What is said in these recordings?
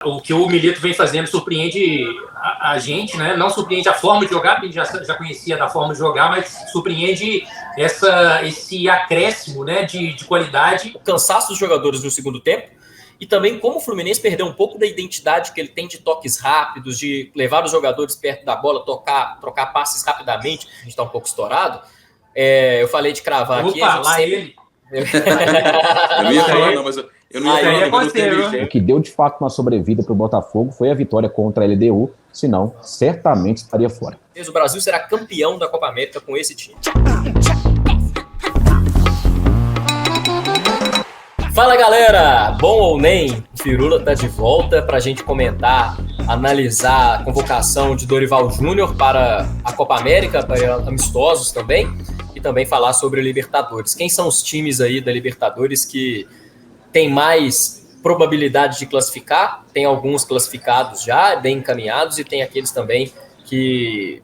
o que o Milito vem fazendo surpreende a gente, né? Não surpreende a forma de jogar, porque a gente já conhecia da forma de jogar, mas surpreende esse acréscimo, né, de qualidade. O cansaço dos jogadores no segundo tempo e também como o Fluminense perdeu um pouco da identidade que ele tem de toques rápidos, de levar os jogadores perto da bola, trocar passes rapidamente. A gente está um pouco estourado. Eu falei de cravar aqui. Ele. Eu não ia falar, não, mas eu não ia falar. O que deu de fato uma sobrevida para o Botafogo foi a vitória contra a LDU, senão certamente estaria fora. O Brasil será campeão da Copa América com esse time. Fala, galera! Bom ou nem, o Firula tá de volta para a gente comentar, analisar a convocação de Dorival Júnior para a Copa América, para amistosos também, e também falar sobre a Libertadores. Quem são os times aí da Libertadores que tem mais probabilidade de classificar? Tem alguns classificados já, bem encaminhados, e tem aqueles também que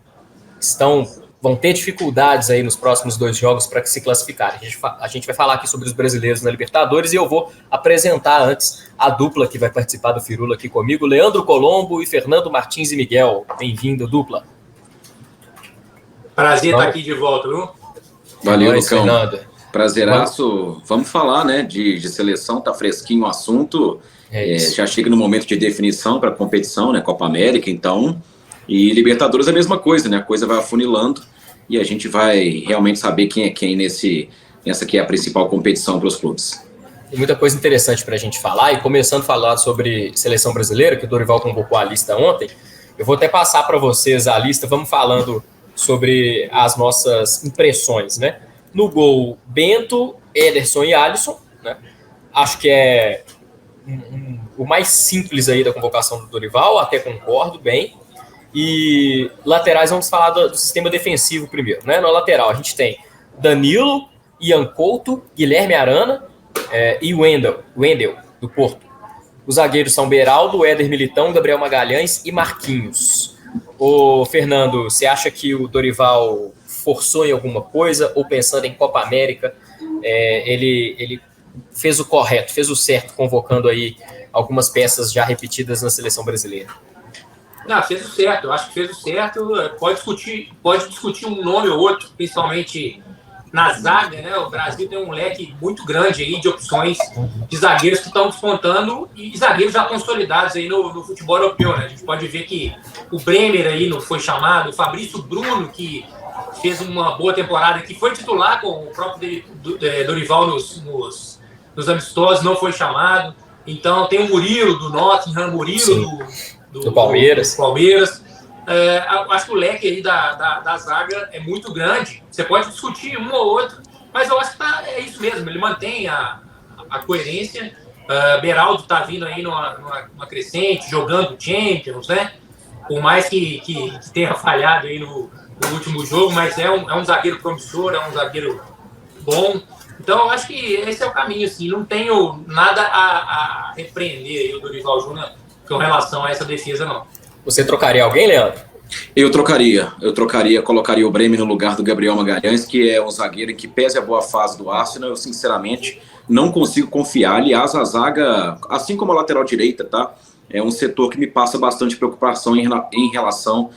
vão ter dificuldades aí nos próximos 2 jogos para se classificarem. A gente vai falar aqui sobre os brasileiros na Libertadores e eu vou apresentar antes a dupla que vai participar do Firula aqui comigo, Leandro Colombo e Fernando Martins e Miguel. Bem-vindo, dupla. Prazer estar aqui de volta, viu? Valeu, Lucão. Fernando. Prazeraço. Vamos falar, né, de seleção, tá fresquinho o assunto. Já chega no momento de definição para a competição, né, Copa América, então. E Libertadores é a mesma coisa, né? A coisa vai afunilando e a gente vai realmente saber quem é quem nessa que é a principal competição para os clubes. Tem muita coisa interessante para a gente falar, e começando a falar sobre seleção brasileira, que o Dorival convocou a lista ontem, eu vou até passar para vocês a lista, vamos falando sobre as nossas impressões, né? No gol, Bento, Ederson e Alisson, né? Acho que é o mais simples aí da convocação do Dorival, até concordo bem. E laterais, vamos falar do sistema defensivo primeiro, né? Na lateral, a gente tem Danilo, Ian Couto, Guilherme Arana e Wendel, do Porto. Os zagueiros são Beraldo, Éder Militão, Gabriel Magalhães e Marquinhos. Ô, Fernando, você acha que o Dorival forçou em alguma coisa, ou pensando em Copa América, ele fez o correto, fez o certo, convocando aí algumas peças já repetidas na seleção brasileira? Não, fez o certo, eu acho que fez o certo. Pode discutir um nome ou outro, principalmente na zaga, né? O Brasil tem um leque muito grande aí de opções de zagueiros que estão despontando e zagueiros já consolidados aí no futebol europeu, né? A gente pode ver que o Bremer aí não foi chamado, o Fabrício Bruno, que fez uma boa temporada, que foi titular com o próprio Dorival nos amistosos, não foi chamado. Então tem o Murilo do Nottingham, Murilo do Palmeiras. Acho que o leque aí da zaga é muito grande. Você pode discutir um ou outro, mas eu acho que é isso mesmo. Ele mantém a coerência. Beraldo está vindo aí numa crescente, jogando Champions, né? Por mais que tenha falhado aí no último jogo, mas é um zagueiro promissor, é um zagueiro bom. Então, eu acho que esse é o caminho, assim. Não tenho nada a repreender aí o Dorival Júnior com relação a essa defesa, não. Você trocaria alguém, Leandro? Eu trocaria, colocaria o Bremer no lugar do Gabriel Magalhães, que é um zagueiro em que, pese a boa fase do Arsenal, eu sinceramente não consigo confiar. Aliás, a zaga, assim como a lateral direita, tá? É um setor que me passa bastante preocupação em relação...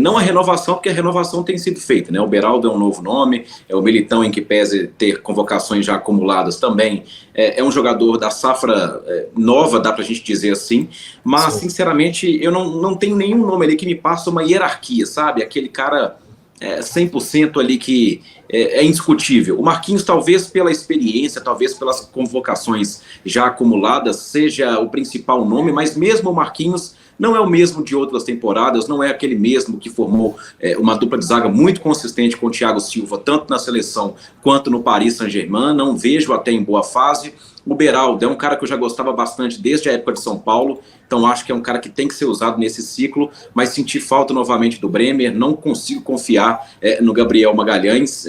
não a renovação, porque a renovação tem sido feita, né? O Beraldo é um novo nome, o Militão, em que pese ter convocações já acumuladas também, é um jogador da safra nova, dá pra gente dizer assim, mas sim, sinceramente eu não tenho nenhum nome ali que me passa uma hierarquia, sabe? Aquele cara 100% ali que é indiscutível. O Marquinhos, talvez pela experiência, talvez pelas convocações já acumuladas, seja o principal nome, mas mesmo o Marquinhos não é o mesmo de outras temporadas, não é aquele mesmo que formou uma dupla de zaga muito consistente com o Thiago Silva, tanto na seleção quanto no Paris Saint-Germain. Não vejo até em boa fase. O Beraldo é um cara que eu já gostava bastante desde a época de São Paulo, então acho que é um cara que tem que ser usado nesse ciclo, mas senti falta novamente do Bremer, não consigo confiar no Gabriel Magalhães.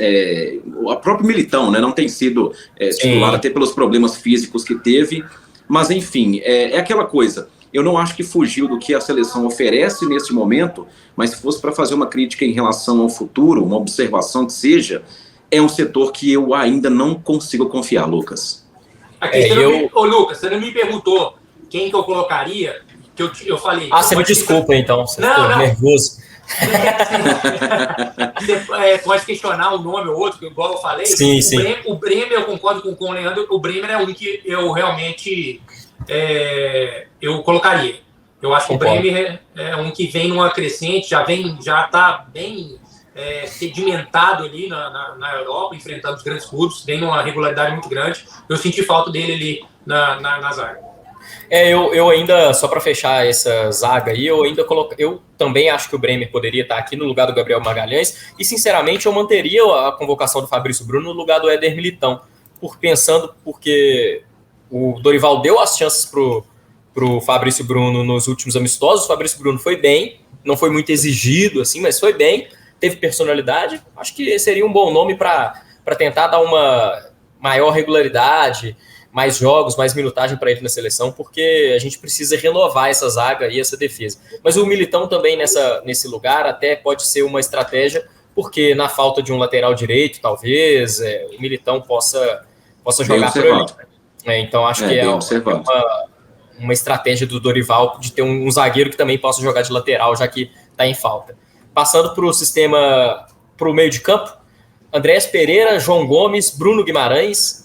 O próprio Militão, né, não tem sido titular até pelos problemas físicos que teve, mas enfim, é aquela coisa. Eu não acho que fugiu do que a seleção oferece nesse momento, mas se fosse para fazer uma crítica em relação ao futuro, uma observação que seja, é um setor que eu ainda não consigo confiar, Lucas. Lucas, você não me perguntou quem que eu colocaria. que eu falei. Você me desculpa, então. Você ficou nervoso. Você pode questionar um nome ou outro, igual eu falei. Sim. O Bremer, eu concordo com o Leandro, o Bremer é um que eu realmente eu colocaria. Eu acho que o Bremer é um que vem numa crescente, já está bem sedimentado ali na Europa, enfrentando os grandes clubes, vem numa regularidade muito grande. Eu senti falta dele ali na zaga. Eu ainda, só para fechar essa zaga aí, eu também acho que o Bremer poderia estar aqui no lugar do Gabriel Magalhães, e sinceramente eu manteria a convocação do Fabrício Bruno no lugar do Éder Militão, porque o Dorival deu as chances pro Fabrício Bruno nos últimos amistosos. O Fabrício Bruno foi bem, não foi muito exigido, assim, mas foi bem, teve personalidade. Acho que seria um bom nome para tentar dar uma maior regularidade, mais jogos, mais minutagem para ele na seleção, porque a gente precisa renovar essa zaga e essa defesa. Mas o Militão também nesse lugar até pode ser uma estratégia, porque na falta de um lateral direito, talvez, o Militão possa jogar por ali. Então acho que é uma estratégia do Dorival de ter um zagueiro que também possa jogar de lateral, já que está em falta. Passando para o meio de campo, Andréas Pereira, João Gomes, Bruno Guimarães,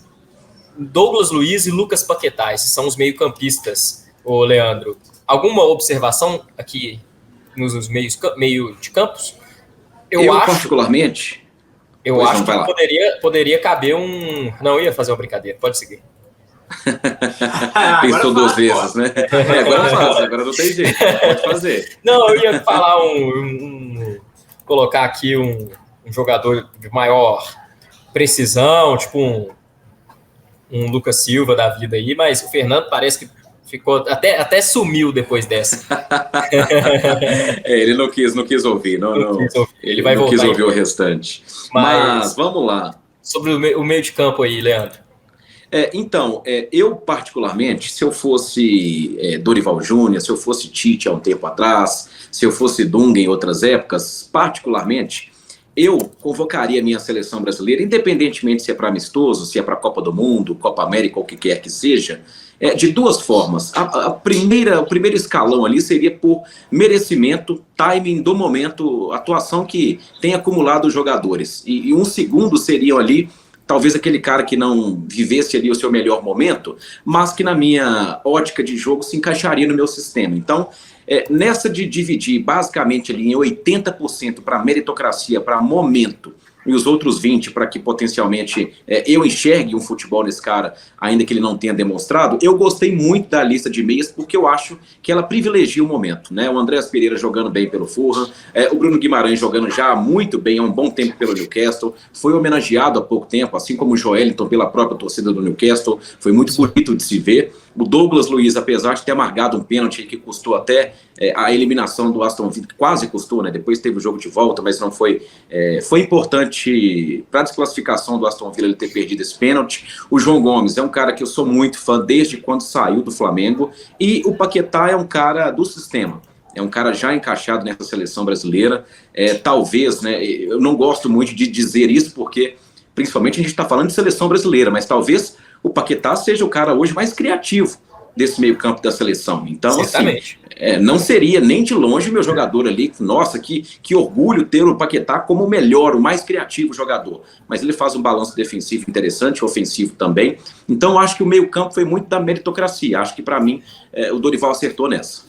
Douglas Luiz e Lucas Paquetá. Esses são os meio-campistas, ô Leandro. Alguma observação aqui nos meio de campos? Eu acho, particularmente... Eu acho que poderia caber um... Não, eu ia fazer uma brincadeira. Pode seguir. Pensou duas vezes, né? Agora não tem jeito. Pode fazer. Não, eu ia falar colocar aqui um jogador de maior precisão, tipo um Lucas Silva da vida aí, mas o Fernando parece que ficou até sumiu depois dessa. Ele não quis ouvir, não. Ele vai voltar, quis ouvir o restante. Mas vamos lá. Sobre o meio de campo aí, Leandro. Então, eu particularmente, se eu fosse Dorival Júnior, se eu fosse Tite há um tempo atrás, se eu fosse Dunga em outras épocas, particularmente, eu convocaria a minha seleção brasileira, independentemente se é para amistoso, se é para Copa do Mundo, Copa América, ou o que quer que seja, de duas formas. O primeiro escalão ali seria por merecimento, timing do momento, atuação que tem acumulado os jogadores. E um segundo seriam ali, talvez aquele cara que não vivesse ali o seu melhor momento, mas que na minha ótica de jogo se encaixaria no meu sistema. Então, nessa de dividir basicamente ali em 80% para meritocracia, para momento, e os outros 20% para que potencialmente eu enxergue um futebol nesse cara, ainda que ele não tenha demonstrado, eu gostei muito da lista de meias, porque eu acho que ela privilegia o momento, né? O Andréas Pereira jogando bem pelo Fulham, o Bruno Guimarães jogando já muito bem há um bom tempo pelo Newcastle, foi homenageado há pouco tempo, assim como o Joelinton pela própria torcida do Newcastle, foi muito bonito de se ver. O Douglas Luiz, apesar de ter amargado um pênalti que custou até a eliminação do Aston Villa, quase custou, né? Depois teve o jogo de volta, mas não foi. Foi importante para a desclassificação do Aston Villa ele ter perdido esse pênalti. O João Gomes é um cara que eu sou muito fã desde quando saiu do Flamengo. E o Paquetá é um cara do sistema. É um cara já encaixado nessa seleção brasileira. Talvez, né? Eu não gosto muito de dizer isso, porque principalmente a gente está falando de seleção brasileira, mas talvez o Paquetá seja o cara hoje mais criativo desse meio campo da seleção. Então, assim, não seria nem de longe meu jogador ali, nossa, que orgulho ter o Paquetá como o melhor, o mais criativo jogador. Mas ele faz um balanço defensivo interessante, ofensivo também. Então, acho que o meio campo foi muito da meritocracia. Acho que, para mim, o Dorival acertou nessa.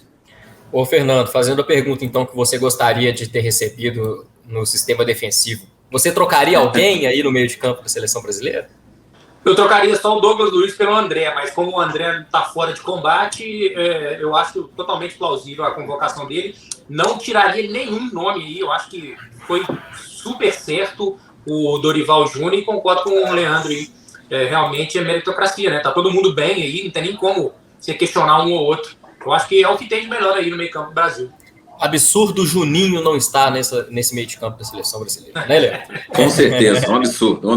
Ô, Fernando, fazendo a pergunta, então, que você gostaria de ter recebido no sistema defensivo, você trocaria alguém aí no meio de campo da seleção brasileira? Eu trocaria só o Douglas Luiz pelo André, mas como o André está fora de combate, eu acho totalmente plausível a convocação dele. Não tiraria nenhum nome aí, eu acho que foi super certo o Dorival Júnior e concordo com o Leandro aí. Realmente é meritocracia, né? Tá todo mundo bem aí, não tem nem como você questionar um ou outro. Eu acho que é o que tem de melhor aí no meio campo do Brasil. Absurdo o Juninho não estar nesse meio de campo da seleção brasileira, né, Léo? Com certeza, um absurdo.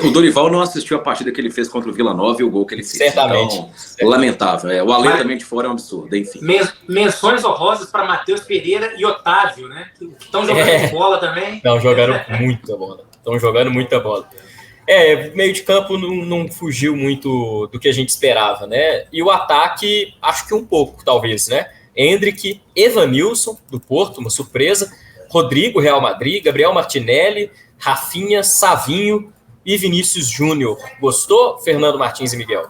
O Dorival não assistiu a partida que ele fez contra o Vila Nova e o gol que ele fez. Certamente. Então, lamentável. O Alê também de fora é um absurdo, enfim. Menções honrosas para Matheus Pereira e Otávio, né? Que estão jogando bola também. Estão jogando muita bola. Meio de campo não fugiu muito do que a gente esperava, né? E o ataque, acho que um pouco, talvez, né? Endrick, Evanilson, do Porto, uma surpresa. Rodrigo, Real Madrid. Gabriel Martinelli, Rafinha, Savinho e Vinícius Júnior. Gostou, Fernando Martins e Miguel?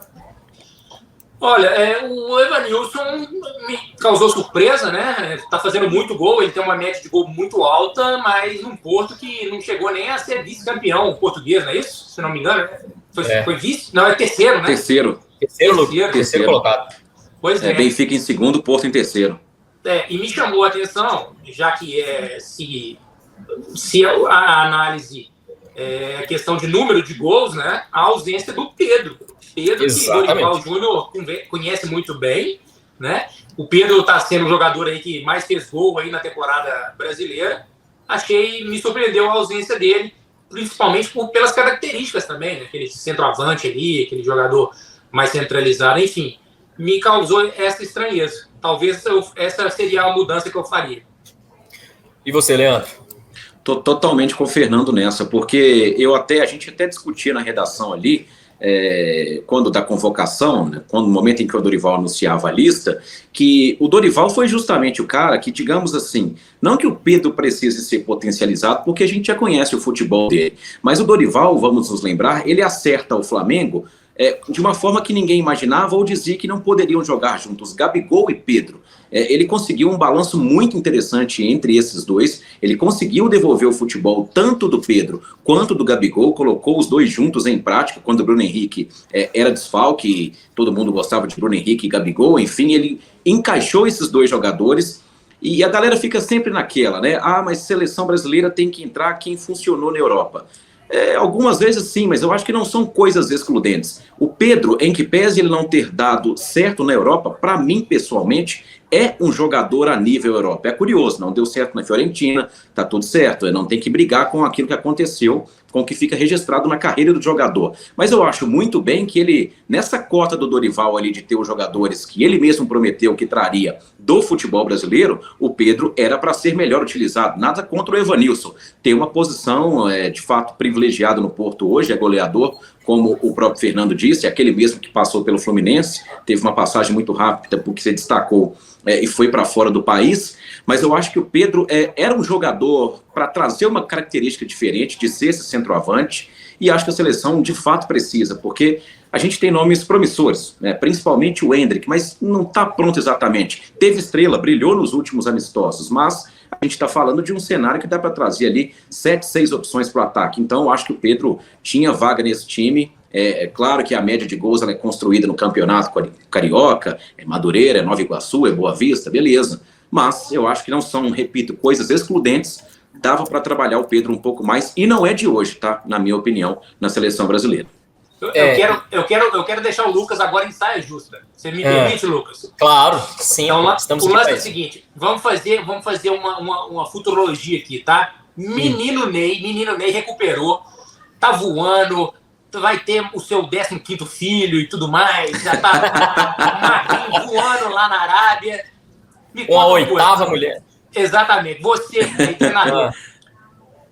Olha, o Evanilson me causou surpresa, né? Tá fazendo muito gol, ele tem uma média de gol muito alta, mas um Porto que não chegou nem a ser vice-campeão português, não é isso? Se não me engano, foi vice? Não, é terceiro, né? Terceiro colocado. Pois é. Benfica em segundo, Porto em terceiro. E me chamou a atenção, já que se a análise é a questão de número de gols, né? A ausência do Pedro. Pedro, que o Dorival Júnior conhece muito bem, né? O Pedro está sendo o jogador aí que mais fez gol aí na temporada brasileira. Me surpreendeu a ausência dele, principalmente pelas características também, né? Aquele centroavante ali, aquele jogador mais centralizado, enfim, me causou essa estranheza. Talvez essa seria a mudança que eu faria. E você, Leandro? Tô totalmente com o Fernando nessa, porque a gente até discutia na redação ali, quando da convocação, né, no momento em que o Dorival anunciava a lista, que o Dorival foi justamente o cara que, digamos assim, não que o Pedro precise ser potencializado, porque a gente já conhece o futebol dele, mas o Dorival, vamos nos lembrar, ele acerta o Flamengo de uma forma que ninguém imaginava ou dizia que não poderiam jogar juntos, Gabigol e Pedro. Ele conseguiu um balanço muito interessante entre esses dois, ele conseguiu devolver o futebol tanto do Pedro quanto do Gabigol, colocou os dois juntos em prática, quando o Bruno Henrique era desfalque, todo mundo gostava de Bruno Henrique e Gabigol, enfim, ele encaixou esses dois jogadores, e a galera fica sempre naquela, né? Mas seleção brasileira tem que entrar quem funcionou na Europa. Algumas vezes sim, mas eu acho que não são coisas excludentes. O Pedro, em que pese ele não ter dado certo na Europa, para mim, pessoalmente, é um jogador a nível Europa. É curioso, não deu certo na Fiorentina, tá tudo certo, não tem que brigar com aquilo que aconteceu, com o que fica registrado na carreira do jogador. Mas eu acho muito bem que ele, nessa cota do Dorival ali de ter os jogadores que ele mesmo prometeu que traria do futebol brasileiro, o Pedro era para ser melhor utilizado. Nada contra o Evanilson. Tem uma posição, de fato, privilegiada no Porto hoje, é goleador, como o próprio Fernando disse, aquele mesmo que passou pelo Fluminense, teve uma passagem muito rápida porque se destacou e foi para fora do país, mas eu acho que o Pedro era um jogador para trazer uma característica diferente, de ser esse centroavante, e acho que a seleção de fato precisa, porque a gente tem nomes promissores, né? Principalmente o Endrick, mas não está pronto exatamente. Teve estrela, brilhou nos últimos amistosos, mas a gente está falando de um cenário que dá para trazer ali 7, 6 opções para o ataque. Então eu acho que o Pedro tinha vaga nesse time. É claro que a média de gols ela é construída no campeonato carioca, é Madureira, é Nova Iguaçu, é Boa Vista, beleza. Mas eu acho que não são, repito, coisas excludentes. Dava para trabalhar o Pedro um pouco mais, e não é de hoje, tá? Na minha opinião, na seleção brasileira. Eu quero deixar o Lucas agora em saia justa. Você me permite, Lucas? Claro, sim. Então, o lance é o seguinte: vamos fazer uma futurologia aqui, tá? Menino Ney recuperou, tá voando, vai ter o seu 15º filho e tudo mais, já tá magrinho, voando lá na Arábia. Uma 8ª mulher. Exatamente. Você, treinador.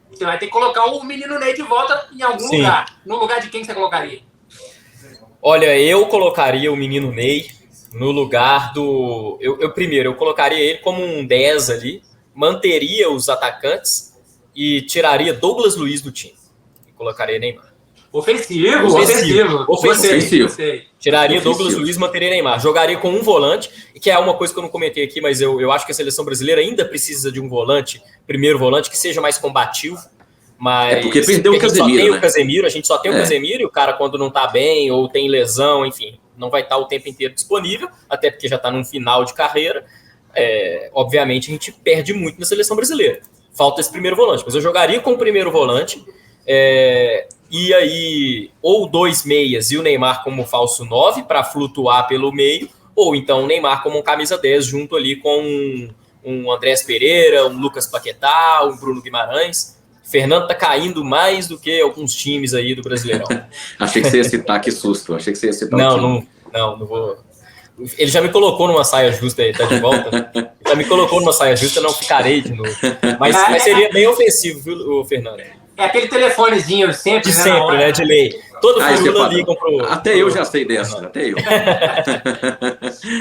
Você vai ter que colocar o menino Ney de volta em algum lugar. No lugar de quem você colocaria? Olha, eu colocaria o menino Ney no lugar do... Eu colocaria ele como um 10 ali, manteria os atacantes e tiraria Douglas Luiz do time. E colocaria Neymar. Ofensivo. Tiraria Douglas Luiz, manteria Neymar. Jogaria com um volante, que é uma coisa que eu não comentei aqui, mas eu acho que a seleção brasileira ainda precisa de um volante, primeiro volante, que seja mais combativo. Mas porque perdeu o Casemiro, a gente só tem o Casemiro, e o cara, quando não tá bem ou tem lesão, enfim, não vai estar o tempo inteiro disponível, até porque já tá num final de carreira. Obviamente, a gente perde muito na seleção brasileira. Falta esse primeiro volante, mas eu jogaria com o primeiro volante. E aí, ou 2 meias e o Neymar como falso 9 para flutuar pelo meio, ou então o Neymar como um camisa 10 junto ali com um Andrés Pereira, um Lucas Paquetá, um Bruno Guimarães. Fernando tá caindo mais do que alguns times aí do Brasileirão. Achei que você ia citar, que susto. Achei que você ia citar não vou. Ele já me colocou numa saia justa aí, tá de volta. Já me colocou numa saia justa, não ficarei de novo. Mas seria bem ofensivo, viu, Fernando? É aquele telefonezinho sempre, De sempre, né? De lei. Todo mundo liga pro... Até eu já sei dessa, até eu.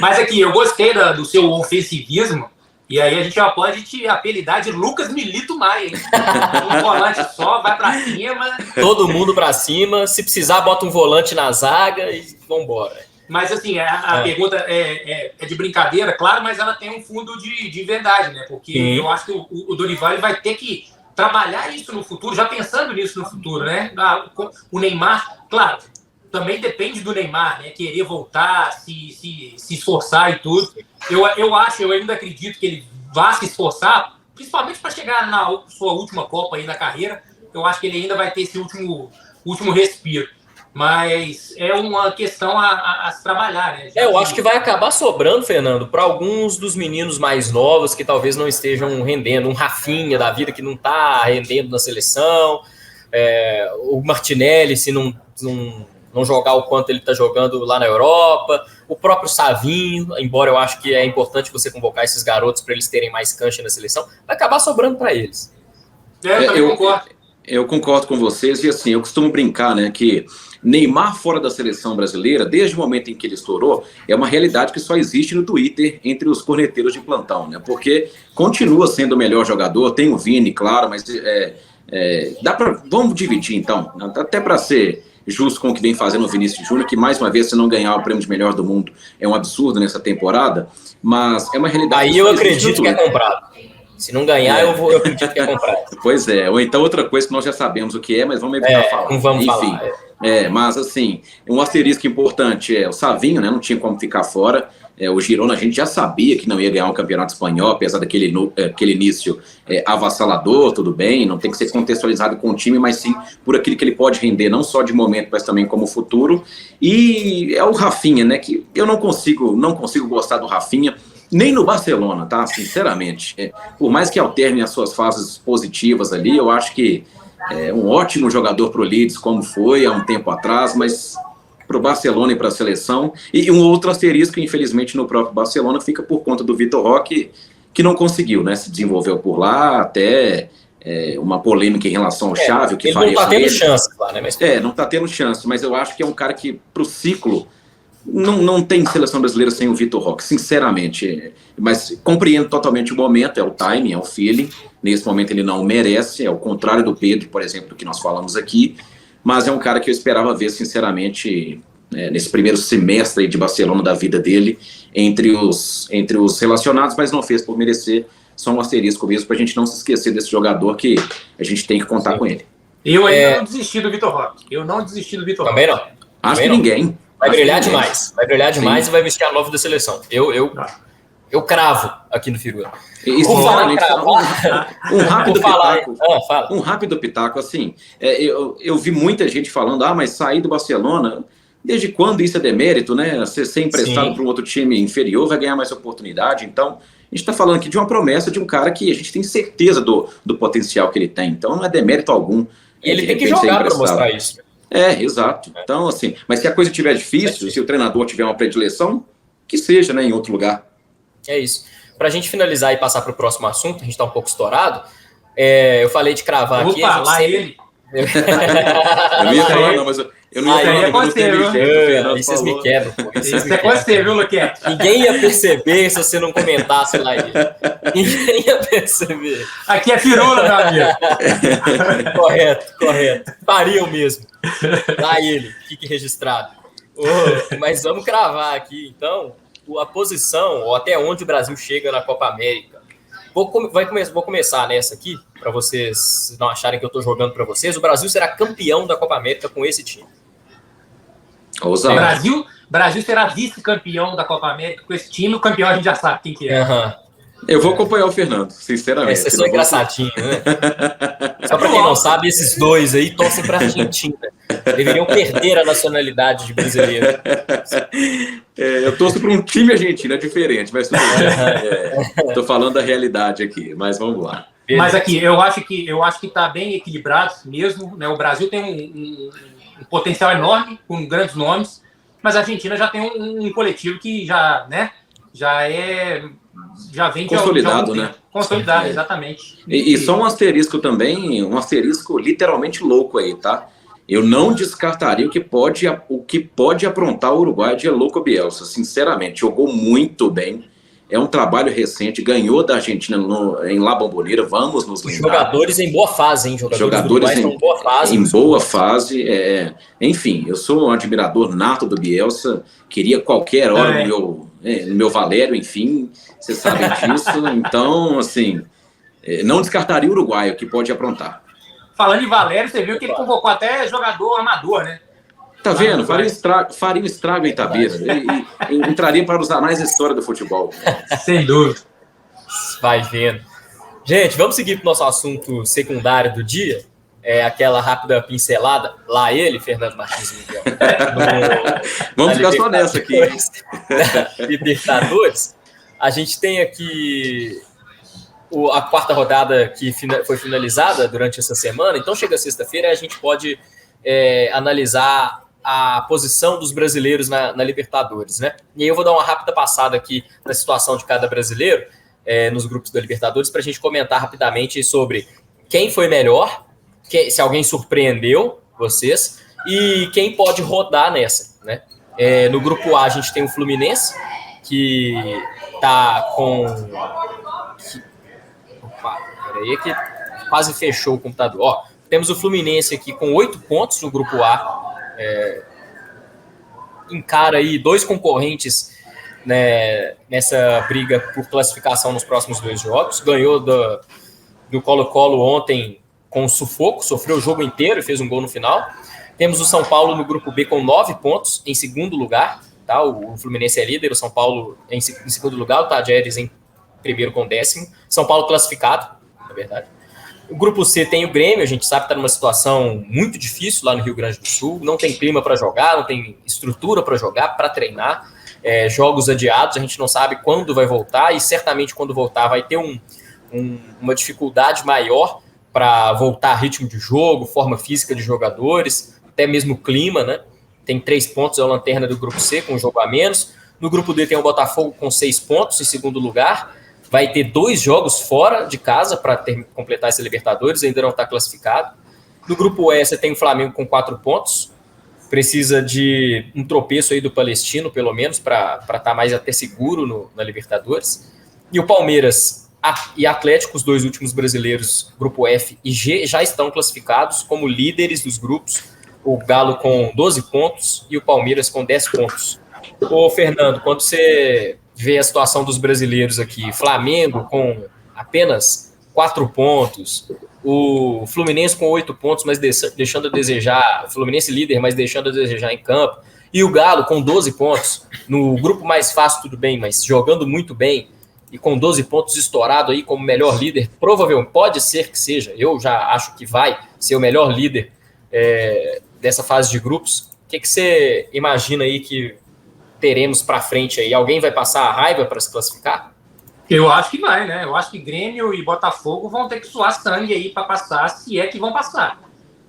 Mas aqui, eu gostei do seu ofensivismo, e aí a gente já pode te apelidar de Lucas Milito Maia, hein? Um volante só, vai pra cima. Todo mundo pra cima, se precisar, bota um volante na zaga e vambora. Mas assim, a pergunta é de brincadeira, claro, mas ela tem um fundo de verdade, né? Porque eu acho que o Dorival ele vai ter que trabalhar isso no futuro, já pensando nisso no futuro, né? O Neymar, claro, também depende do Neymar, né? Querer voltar, se esforçar e tudo. Eu ainda acredito que ele vá se esforçar, principalmente para chegar na sua última Copa aí na carreira. Eu acho que ele ainda vai ter esse último respiro. Mas é uma questão a se trabalhar, né? Eu acho que vai acabar sobrando, Fernando, para alguns dos meninos mais novos que talvez não estejam rendendo. Um Rafinha da vida que não está rendendo na seleção. O Martinelli, se não jogar o quanto ele está jogando lá na Europa. O próprio Savinho, embora eu acho que é importante você convocar esses garotos para eles terem mais cancha na seleção, vai acabar sobrando para eles. Eu também concordo. Eu concordo com vocês e assim, eu costumo brincar, né, que Neymar fora da seleção brasileira, desde o momento em que ele estourou, é uma realidade que só existe no Twitter entre os corneteiros de plantão, né, porque continua sendo o melhor jogador, tem o Vini, claro, mas vamos dividir então, até para ser justo com o que vem fazendo o Vinícius Júnior, que mais uma vez, se não ganhar o prêmio de melhor do mundo, é um absurdo nessa temporada, mas é uma realidade... Aí eu acredito que é comprado. Se não ganhar, eu acredito que é comprado. Pois é, ou então outra coisa que nós já sabemos o que é, mas vamos evitar falar. Não vamos Enfim, falar. Mas assim, um asterisco importante é o Savinho, né? Não tinha como ficar fora. O Girona a gente já sabia que não ia ganhar um campeonato espanhol, apesar daquele início avassalador, tudo bem, não tem que ser contextualizado com o time, mas sim por aquilo que ele pode render, não só de momento, mas também como futuro. E é o Rafinha, né? Que eu não consigo gostar do Rafinha. Nem no Barcelona, tá? Sinceramente. Por mais que alterne as suas fases positivas ali, eu acho que é um ótimo jogador pro Leeds, como foi há um tempo atrás, mas pro Barcelona e para a seleção. E um outro asterisco, infelizmente, no próprio Barcelona, fica por conta do Vitor Roque, que não conseguiu, né? Se desenvolveu por lá, até uma polêmica em relação ao Xavi, que faria. Ele não tá tendo chance, claro, né? Mas... não tá tendo chance, mas eu acho que é um cara que, pro ciclo. Não tem seleção brasileira sem o Vitor Roque, sinceramente. Mas compreendo totalmente o momento, é o timing, é o feeling. Nesse momento ele não merece, é o contrário do Pedro, por exemplo, do que nós falamos aqui. Mas é um cara que eu esperava ver, sinceramente, nesse primeiro semestre aí de Barcelona da vida dele, entre os relacionados, mas não fez por merecer. Só um asterisco mesmo, para a gente não se esquecer desse jogador que a gente tem que contar com ele. Eu ainda não desisti do Vitor Roque. Também não. Acho que ninguém. Vai brilhar demais e vai vestir a nova da seleção. Eu cravo aqui no Figura. Um rápido pitaco, assim, eu vi muita gente falando, mas sair do Barcelona, desde quando isso é demérito, né? Você ser emprestado para um outro time inferior vai ganhar mais oportunidade, então a gente está falando aqui de uma promessa de um cara que a gente tem certeza do potencial que ele tem, então não é demérito algum. E ele tem que jogar para mostrar isso. Exato. Então, assim, mas se a coisa estiver difícil, se o treinador tiver uma predileção, que seja, né, em outro lugar. É isso. Para a gente finalizar e passar para o próximo assunto, a gente está um pouco estourado, eu falei de cravar aqui. Ele. Eu não ia falar, não, mas eu não ia falar. Aí vocês me quebram. Isso é com você, viu, Luquete? Ninguém ia perceber se você não comentasse lá ele. Ninguém ia perceber. Aqui é firula, meu amigo. Correto. Pariam mesmo. Lá ele, fique registrado. Mas vamos cravar aqui, então, a posição, ou até onde o Brasil chega na Copa América. Vou começar nessa aqui, para vocês não acharem que eu estou jogando para vocês. O Brasil será campeão da Copa América com esse time. Brasil será vice-campeão da Copa América com esse time. O campeão a gente já sabe quem que é. Eu vou acompanhar o Fernando, sinceramente. Esse é só engraçadinho, né? Só para quem não sabe, esses dois aí torcem para a Argentina. Deveriam perder a nacionalidade de brasileiro. Eu torço para um time argentino, é diferente, mas tudo bem. Estou falando da realidade aqui, mas vamos lá. Mas aqui, eu acho que está bem equilibrado mesmo, né? O Brasil tem um potencial enorme, com grandes nomes, mas a Argentina já tem um coletivo que já vem consolidado, né? Consolidada, exatamente. E só um asterisco também, um asterisco literalmente louco aí, tá? Eu não descartaria o que pode aprontar o Uruguai de Louco Bielsa, sinceramente. Jogou muito bem. É um trabalho recente, ganhou da Argentina em La Bombonera, vamos nos lembrar. Jogadores em boa fase, hein? Jogadores estão em boa fase. Em boa fase. Enfim, eu sou um admirador nato do Bielsa, queria qualquer hora no meu Valério, enfim, vocês sabem disso. Então, assim, não descartaria o Uruguai, o que pode aprontar. Falando em Valério, você viu que ele convocou até jogador amador, né? Tá vendo? Faria um estrago em Itabira. E entraria para os anais da história do futebol. Sem dúvida. Vai vendo. Gente, vamos seguir para o nosso assunto secundário do dia. Aquela rápida pincelada. Lá ele, Fernando Martins Miguel. Vamos ficar só nessa aqui. Libertadores. A gente tem aqui a quarta rodada que foi finalizada durante essa semana. Então, chega sexta-feira e a gente pode analisar a posição dos brasileiros na Libertadores, né? E aí eu vou dar uma rápida passada aqui na situação de cada brasileiro nos grupos da Libertadores para a gente comentar rapidamente sobre quem foi melhor, se alguém surpreendeu vocês e quem pode rodar nessa, né? No grupo A a gente tem o Fluminense, que tá com... Opa, peraí que quase fechou o computador. Ó, temos o Fluminense aqui com 8 pontos no grupo A, encara aí 2 concorrentes, né, nessa briga por classificação nos próximos 2 jogos. Ganhou do Colo-Colo ontem com sufoco, sofreu o jogo inteiro e fez um gol no final. Temos o São Paulo no grupo B com 9 pontos em segundo lugar, tá? O Fluminense é líder, o São Paulo em segundo lugar, o Tajeres em primeiro com 10º. São Paulo classificado, na verdade. O grupo C tem o Grêmio, a gente sabe que está numa situação muito difícil lá no Rio Grande do Sul, não tem clima para jogar, não tem estrutura para jogar, para treinar, jogos adiados, a gente não sabe quando vai voltar e certamente quando voltar vai ter uma dificuldade maior para voltar a ritmo de jogo, forma física de jogadores, até mesmo clima, né? Tem 3 pontos, é a lanterna do grupo C, com um jogo a menos. No grupo D tem o Botafogo com 6 pontos em segundo lugar. Vai ter 2 jogos fora de casa para completar esse Libertadores, ainda não está classificado. No grupo E, você tem o Flamengo com 4 pontos. Precisa de um tropeço aí do Palestino, pelo menos, para estar mais até seguro na Libertadores. E o Palmeiras e Atlético, os 2 últimos brasileiros, grupo F e G, já estão classificados como líderes dos grupos. O Galo com 12 pontos e o Palmeiras com 10 pontos. Ô, Fernando, quando você vê a situação dos brasileiros aqui, Flamengo com apenas 4 pontos, o Fluminense com 8 pontos, mas deixando a desejar, o Fluminense líder, mas deixando a desejar em campo, e o Galo com 12 pontos, no grupo mais fácil tudo bem, mas jogando muito bem, e com 12 pontos estourado aí como melhor líder, provavelmente, pode ser que seja, eu já acho que vai ser o melhor líder dessa fase de grupos. O que você imagina aí que teremos para frente aí? Alguém vai passar a raiva para se classificar? Eu acho que vai, né? Eu acho que Grêmio e Botafogo vão ter que suar sangue aí para passar, se é que vão passar.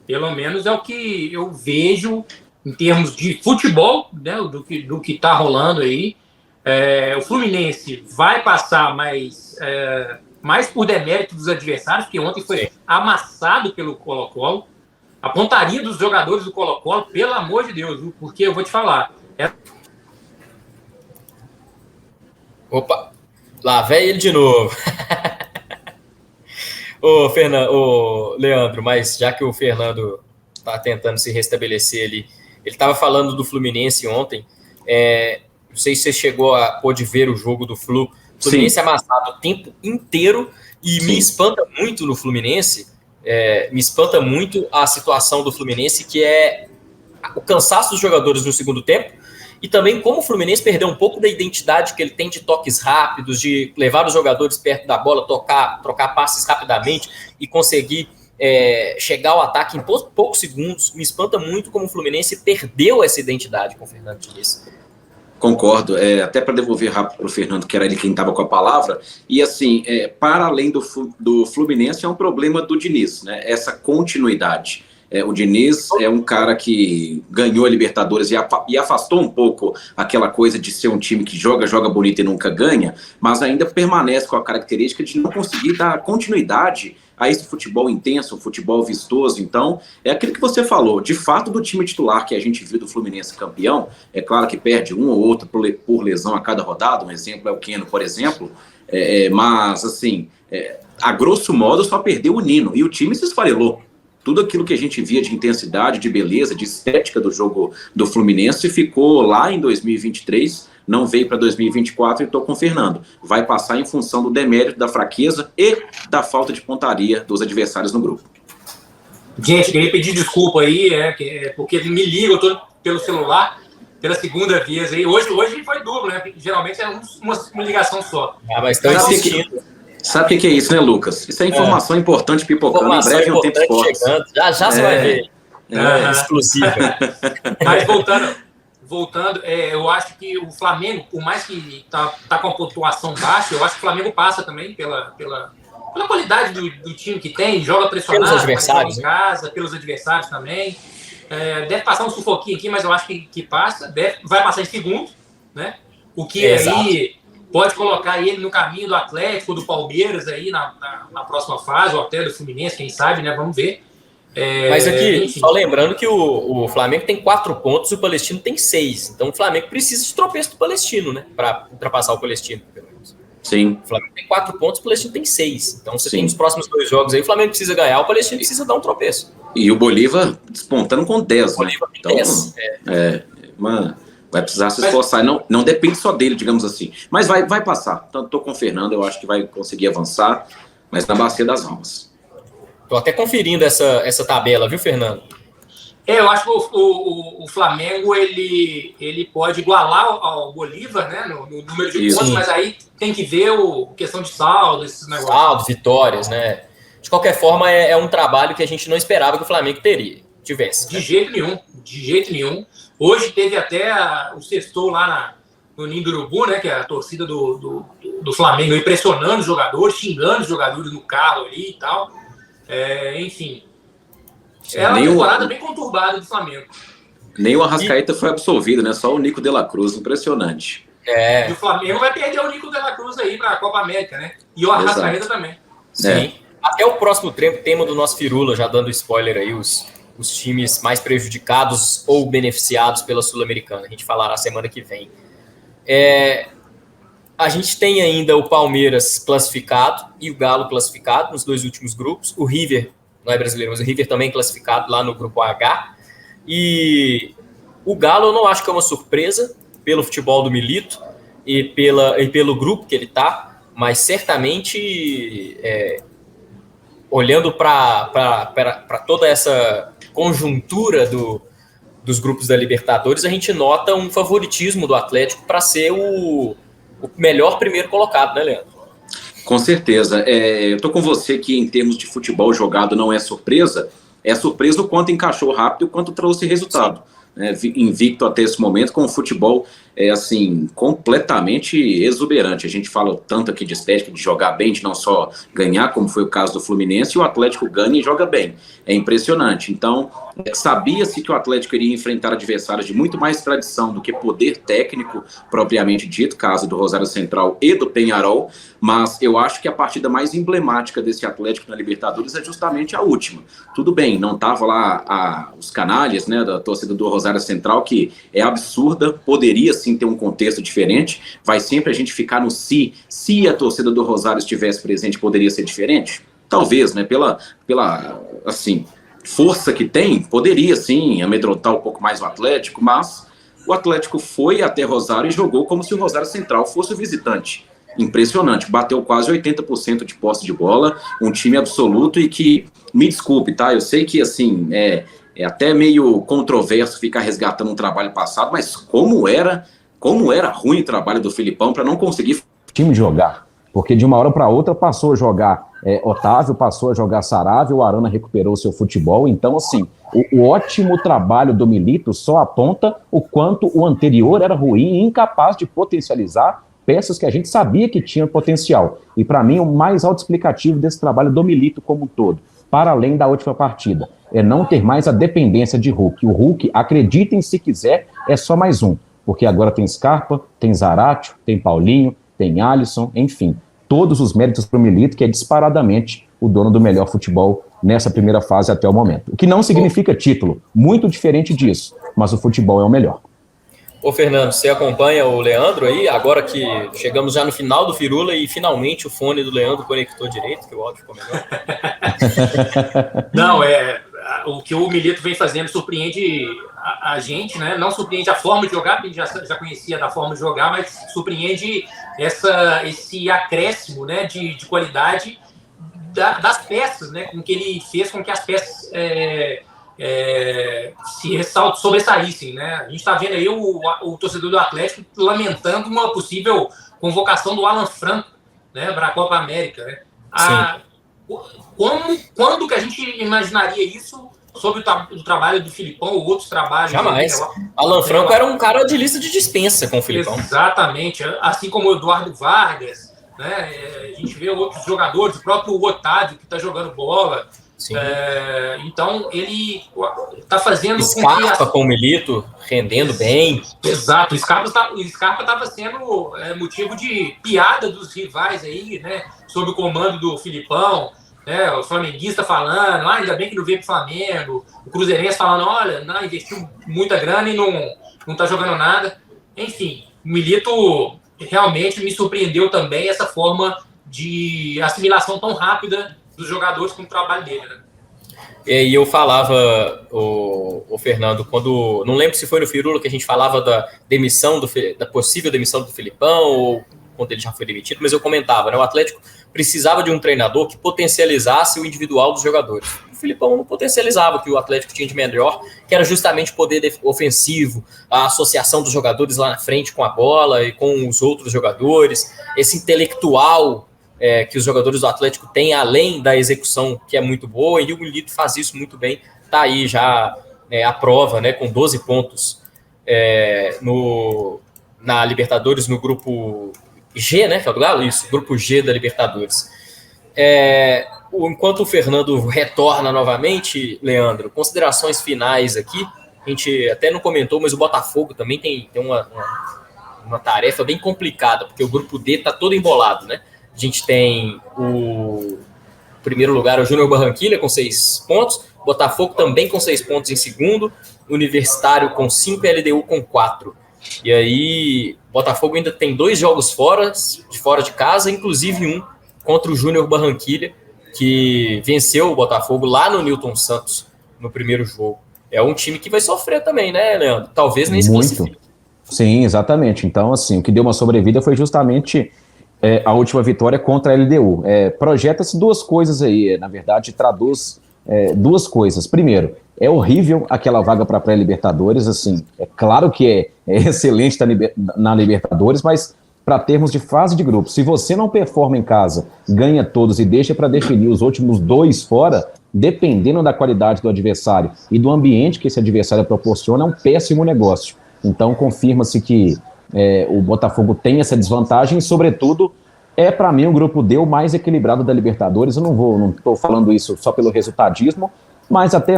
Pelo menos é o que eu vejo em termos de futebol, né? Do que está rolando aí. O Fluminense vai passar mais por demérito dos adversários, porque ontem foi amassado pelo Colo-Colo. A pontaria dos jogadores do Colo-Colo, pelo amor de Deus, viu? Porque eu vou te falar. Opa, lá vem ele de novo. Ô, Leandro, mas já que o Fernando está tentando se restabelecer ali, ele estava falando do Fluminense ontem. Não sei se você chegou a pôde ver o jogo do Flu. O Fluminense amassado o tempo inteiro e me espanta muito no Fluminense. Me espanta muito a situação do Fluminense, que é o cansaço dos jogadores no segundo tempo e também como o Fluminense perdeu um pouco da identidade que ele tem de toques rápidos, de levar os jogadores perto da bola, trocar passes rapidamente e conseguir chegar ao ataque em poucos segundos. Me espanta muito como o Fluminense perdeu essa identidade com o Fernando Diniz. Concordo, até para devolver rápido para o Fernando, que era ele quem estava com a palavra, e assim, para além do Fluminense, é um problema do Diniz, né? Essa continuidade. O Diniz é um cara que ganhou a Libertadores e afastou um pouco aquela coisa de ser um time que joga bonito e nunca ganha, mas ainda permanece com a característica de não conseguir dar continuidade a esse futebol intenso, futebol vistoso. Então, é aquilo que você falou, de fato, do time titular que a gente viu do Fluminense campeão, é claro que perde um ou outro por lesão a cada rodada, um exemplo é o Keno, por exemplo, mas, assim, a grosso modo só perdeu o Nino, e o time se esfarelou. Tudo aquilo que a gente via de intensidade, de beleza, de estética do jogo do Fluminense ficou lá em 2023, não veio para 2024 e estou com o Fernando. Vai passar em função do demérito, da fraqueza e da falta de pontaria dos adversários no grupo. Gente, queria pedir desculpa aí, porque me liga, eu estou pelo celular pela segunda vez aí. Hoje foi duplo, né? Geralmente é uma ligação só. Mas estão insistindo. Sabe o que é isso, né, Lucas? Isso é informação importante pipocando. Em breve um tempo esporte. Já você vai ver. Exclusiva. Mas voltando, eu acho que o Flamengo, por mais que tá com a pontuação baixa, eu acho que o Flamengo passa também pela qualidade do time que tem, joga pressionado, pelos adversários, em casa, pelos adversários também. Deve passar um sufoquinho aqui, mas eu acho que passa. Vai passar em segundo, né? O que aí pode colocar ele no caminho do Atlético, do Palmeiras aí na próxima fase, ou até do Fluminense, quem sabe, né? Vamos ver. Mas aqui, enfim, só lembrando que o Flamengo tem 4 pontos e o Palestino tem 6. Então o Flamengo precisa de tropeço do Palestino, né? Para ultrapassar o Palestino, pelo menos. Sim. O Flamengo tem 4 pontos, o Palestino tem 6. Então você tem os próximos 2 jogos aí, o Flamengo precisa ganhar, o Palestino precisa dar um tropeço. E o Bolívar despontando com 10, né? Bolívar tem então, 10. Vai precisar se esforçar. Não depende só dele, digamos assim. Mas vai passar. Então, estou com o Fernando, eu acho que vai conseguir avançar, mas na bacia das almas. Estou até conferindo essa tabela, viu, Fernando? Eu acho que o Flamengo ele pode igualar ao Bolívar, né, no número de pontos, mas aí tem que ver questão de saldo, esses negócios. Saldo, vitórias, né? De qualquer forma, é um trabalho que a gente não esperava que o Flamengo tivesse. De jeito nenhum. Hoje teve até o sextou lá no Ninho do Urubu, né, que é a torcida do Flamengo aí pressionando os jogadores, xingando os jogadores no carro ali e tal. Enfim, é uma temporada bem conturbada do Flamengo. Nem o Arrascaeta foi absolvido, né? Só o Nico de la Cruz, impressionante. E o Flamengo vai perder o Nico de la Cruz aí para a Copa América, né? E o Arrascaeta também. Sim. Até o próximo tema do nosso Firula, já dando spoiler aí, os times mais prejudicados ou beneficiados pela Sul-Americana. A gente falará semana que vem. A gente tem ainda o Palmeiras classificado e o Galo classificado nos 2 últimos grupos. O River, não é brasileiro, mas o River também classificado lá no grupo H. E o Galo eu não acho que é uma surpresa pelo futebol do Milito e pelo grupo que ele está, mas certamente olhando para toda essa conjuntura dos grupos da Libertadores, a gente nota um favoritismo do Atlético para ser o melhor primeiro colocado, né, Leandro? Com certeza. Eu tô com você que em termos de futebol jogado não é surpresa. É surpresa o quanto encaixou rápido e o quanto trouxe resultado. Invicto até esse momento, com o futebol completamente exuberante. A gente fala tanto aqui de estética, de jogar bem, de não só ganhar, como foi o caso do Fluminense, e o Atlético ganha e joga bem. É impressionante. Então, sabia-se que o Atlético iria enfrentar adversários de muito mais tradição do que poder técnico, propriamente dito, caso do Rosário Central e do Peñarol, mas eu acho que a partida mais emblemática desse Atlético na Libertadores é justamente a última. Tudo bem, não estava lá os canalhas, né, da torcida do Rosário Central, que é absurda, poderia sim ter um contexto diferente, vai sempre a gente ficar no se a torcida do Rosário estivesse presente, poderia ser diferente? Talvez, né, pela assim, força que tem, poderia sim amedrontar um pouco mais o Atlético, mas o Atlético foi até Rosário e jogou como se o Rosário Central fosse o visitante. Impressionante, bateu quase 80% de posse de bola, um time absoluto e que, me desculpe, tá, eu sei que assim, é até meio controverso ficar resgatando um trabalho passado, mas como era ruim o trabalho do Filipão para não conseguir time jogar, porque de uma hora para outra passou a jogar Otávio, passou a jogar Saravia, o Arana recuperou seu futebol, então assim, o ótimo trabalho do Milito só aponta o quanto o anterior era ruim e incapaz de potencializar peças que a gente sabia que tinham potencial. E para mim o mais autoexplicativo desse trabalho do Milito como um todo. para além da última partida. É não ter mais a dependência de Hulk. O Hulk, acreditem se quiser, é só mais um. Porque agora tem Scarpa, tem Zaratio, tem Paulinho, tem Alisson, enfim. Todos os méritos para o Milito, que é disparadamente o dono do melhor futebol nessa primeira fase até o momento. O que não significa título, muito diferente disso, mas o futebol é o melhor. Ô Fernando, você acompanha o Leandro aí, agora que chegamos já no final do Firula e finalmente o fone do Leandro conectou direito, que o áudio ficou melhor. Não, o que o Milito vem fazendo surpreende a gente, né? Não surpreende a forma de jogar, porque a gente já conhecia da forma de jogar, mas surpreende esse acréscimo, né, de qualidade das peças, né? Com que ele fez com que as peças se sobressaíssem, né? A gente está vendo aí o torcedor do Atlético lamentando uma possível convocação do Alan Franco, né, para a Copa América, né? Quando que a gente imaginaria isso sobre o trabalho do Filipão ou outros trabalhos? Jamais. Alan Franco era um cara de lista de dispensa com o Filipão. Exatamente. Assim como o Eduardo Vargas, né? A gente vê outros jogadores, o próprio Otávio, que está jogando bola. Então, ele está fazendo... Scarpa com o Milito, rendendo bem. Exato. O Scarpa estava sendo motivo de piada dos rivais aí, né? Sob o comando do Filipão. O flamenguista falando, ainda bem que não veio pro Flamengo, o Cruzeirense falando, olha, não, investiu muita grana e não tá jogando nada. Enfim, o Milito realmente me surpreendeu também essa forma de assimilação tão rápida dos jogadores com o trabalho dele, né? E eu falava, o Fernando, quando, não lembro se foi no Firula que a gente falava da demissão, da possível demissão do Filipão, ou quando ele já foi demitido, mas eu comentava, né, o Atlético precisava de um treinador que potencializasse o individual dos jogadores. O Filipão não potencializava o que o Atlético tinha de melhor, que era justamente o poder ofensivo, a associação dos jogadores lá na frente com a bola e com os outros jogadores, esse intelectual que os jogadores do Atlético têm, além da execução, que é muito boa, e o Milito faz isso muito bem. Está aí já a prova, né, com 12 pontos na Libertadores, no grupo G, né, que é o do Galo? Isso, grupo G da Libertadores. Enquanto o Fernando retorna novamente, Leandro, considerações finais aqui, a gente até não comentou, mas o Botafogo também tem uma tarefa bem complicada, porque o grupo D está todo embolado, né? A gente tem o primeiro lugar, o Júnior Barranquilla, com 6 pontos, Botafogo também com 6 pontos em segundo, Universitário com 5 e LDU com 4. E aí, Botafogo ainda tem 2 jogos fora de casa, inclusive um contra o Júnior Barranquilla, que venceu o Botafogo lá no Newton Santos no primeiro jogo. É um time que vai sofrer também, né, Leandro? Talvez nem se classifique. Sim, exatamente. Então, assim, o que deu uma sobrevida foi justamente a última vitória contra a LDU. Projeta-se 2 coisas aí, na verdade, traduz 2 coisas. Primeiro, é horrível aquela vaga para pré-Libertadores, assim, é claro que é excelente na Libertadores, mas para termos de fase de grupo, se você não performa em casa, ganha todos e deixa para definir os últimos 2 fora, dependendo da qualidade do adversário e do ambiente que esse adversário proporciona, é um péssimo negócio. Então, confirma-se que o Botafogo tem essa desvantagem e, sobretudo, para mim, o grupo D o mais equilibrado da Libertadores. Eu não estou falando isso só pelo resultadismo, mas até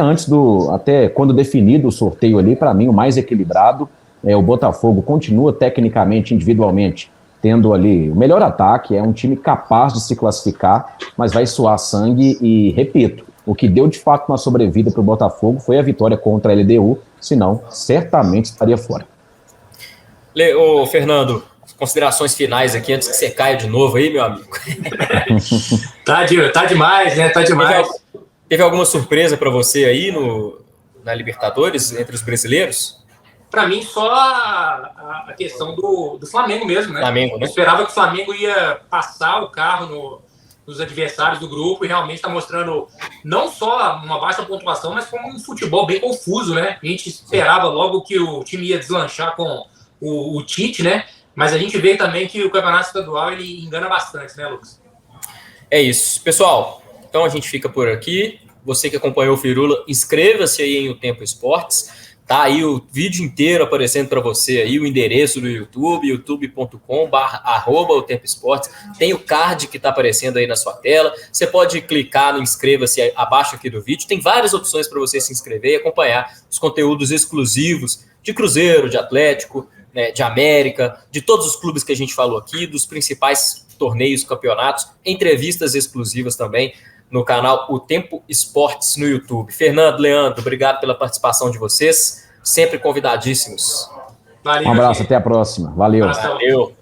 quando definido o sorteio ali, para mim, o mais equilibrado. O Botafogo continua tecnicamente, individualmente, tendo ali o melhor ataque, é um time capaz de se classificar, mas vai suar sangue e, repito, o que deu de fato uma sobrevida para o Botafogo foi a vitória contra a LDU, senão certamente estaria fora. Ô, Fernando, considerações finais aqui, antes que você caia de novo aí, meu amigo. Tá demais, né? Tá demais. Teve alguma surpresa para você aí na Libertadores, entre os brasileiros? Para mim, só a questão do Flamengo mesmo, né? Flamengo, né? Eu esperava que o Flamengo ia passar o carro nos adversários do grupo e realmente está mostrando não só uma baixa pontuação, mas como um futebol bem confuso, né? A gente esperava logo que o time ia deslanchar com o Tite, né? Mas a gente vê também que o campeonato estadual ele engana bastante, né, Lucas? É isso. Pessoal, então a gente fica por aqui. Você que acompanhou o Firula, inscreva-se aí em O Tempo Esportes. Tá aí o vídeo inteiro aparecendo para você aí, o endereço do YouTube, youtube.com/@otempoesportes. Tem o card que está aparecendo aí na sua tela. Você pode clicar no inscreva-se abaixo aqui do vídeo. Tem várias opções para você se inscrever e acompanhar os conteúdos exclusivos de Cruzeiro, de Atlético, né, de América, de todos os clubes que a gente falou aqui, dos principais torneios, campeonatos, entrevistas exclusivas também no canal O Tempo Esportes no YouTube. Fernando, Leandro, obrigado pela participação de vocês, sempre convidadíssimos. Um abraço, até a próxima. Valeu. Valeu.